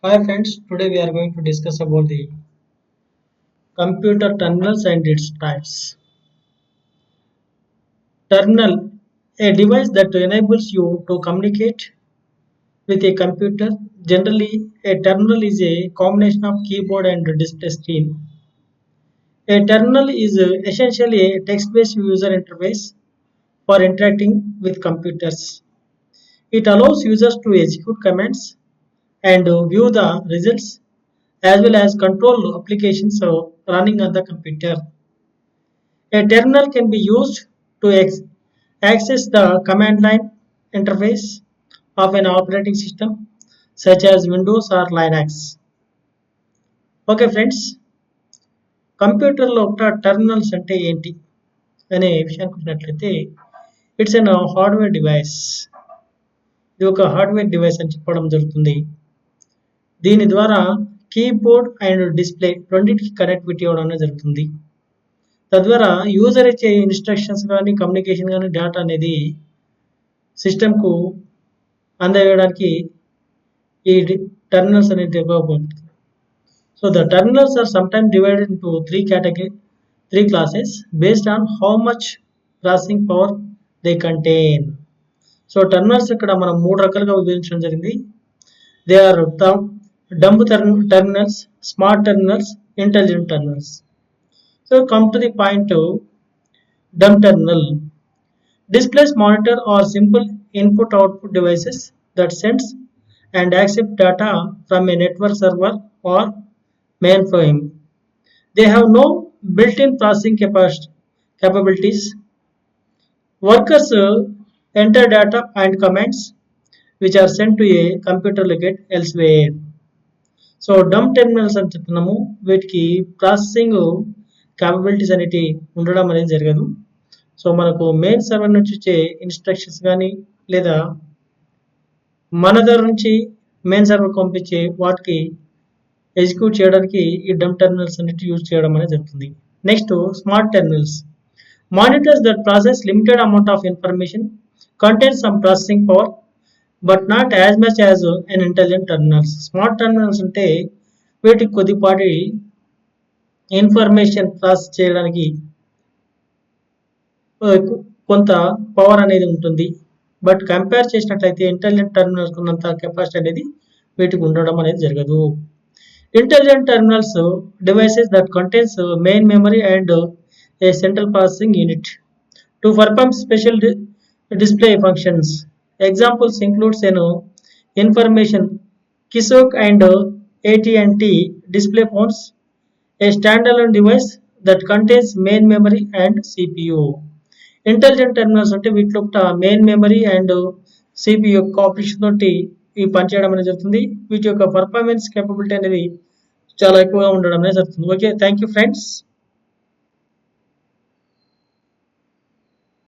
Hi friends, today we are going to discuss about the computer terminals and its types. Terminal, a device that enables you to communicate with a computer. Generally, a terminal is a combination of keyboard and display screen. A terminal is essentially a text-based user interface for interacting with computers. It allows users to execute commands and view the results as well as control applications running on the computer. A terminal can be used to access the command line interface of an operating system such as Windows or Linux. Okay friends, కంప్యూటర్లో ఒక terminals అంటే ఏంటి అనే విషయానికి వచ్చినట్లయితే it's an hardware device. ఇది ఒక hardware device అని చెప్పడం జరుగుతుంది. దీని ద్వారా కీబోర్డ్ అండ్ డిస్ప్లే రెండింటికి కనెక్టివిటీ ఇవ్వడం అనేది జరుగుతుంది. తద్వారా యూజర్ ఇచ్చే ఇన్స్ట్రక్షన్స్ కానీ కమ్యూనికేషన్ కానీ డేటా అనేది సిస్టమ్కు అందజేయడానికి ఈ టెర్మినల్స్ అనేది ఉపయోగపడుతుంది. So the terminals are sometimes divided into three classes based on how much processing power they contain. So terminals ఇక్కడ మనం మూడు రకాలుగా విభజించడం జరిగింది. They are dumb terminals, smart terminals, intelligent terminals. So come to the point, dumb terminal displays monitor or simple input output devices that sends and accept data from a network server or mainframe. They have no built-in processing capabilities. Workers enter data and commands which are sent to a computer located elsewhere. So dumb terminals అని చెప్తున్నాము, వీటికి processing capabilities అనేవి ఉండడం అనేది జరగదు. So మనకు main server నుంచి వచ్చే ఇన్స్ట్రక్షన్స్ కానీ లేదా మన దగ్గర నుంచి మెయిన్ సర్వర్ పంపించే వాటికి ఎగ్జిక్యూట్ చేయడానికి ఈ డమ్ టెర్మినల్స్ అనేవి యూజ్ చేయడం అనేది జరుగుతుంది. Next smart terminals monitors that process limited amount of information, contains some processing power but not as much as an intelligent terminals. Smart terminals అంటే వీటికి కొద్దిపాటి ఇన్ఫర్మేషన్ ప్రాసెస్ చేయడానికి కొంత పవర్ అనేది ఉంటుంది. బట్ కంపేర్ చేసినట్లయితే ఇంటెలిజెంట్ టెర్మినల్స్ ఉన్నంత capacity అనేది వీటికి ఉండడం అనేది జరగదు. Intelligent terminals devices that contains main memory and A central processing unit to perform special display functions. Examples includes information kiosk and AT&T display phones, a standalone device that contains main memory and CPU. Intelligent terminals అంటే వీటిలో main memory and CPU యొక్క operation తోటి ఈ పనిచేయడం అనేది జరుగుతుంది. వీటి యొక్క పర్ఫార్మెన్స్ కేపబిలిటీ అనేది చాలా ఎక్కువగా ఉండడం అనేది జరుగుతుంది. Okay, thank you friends.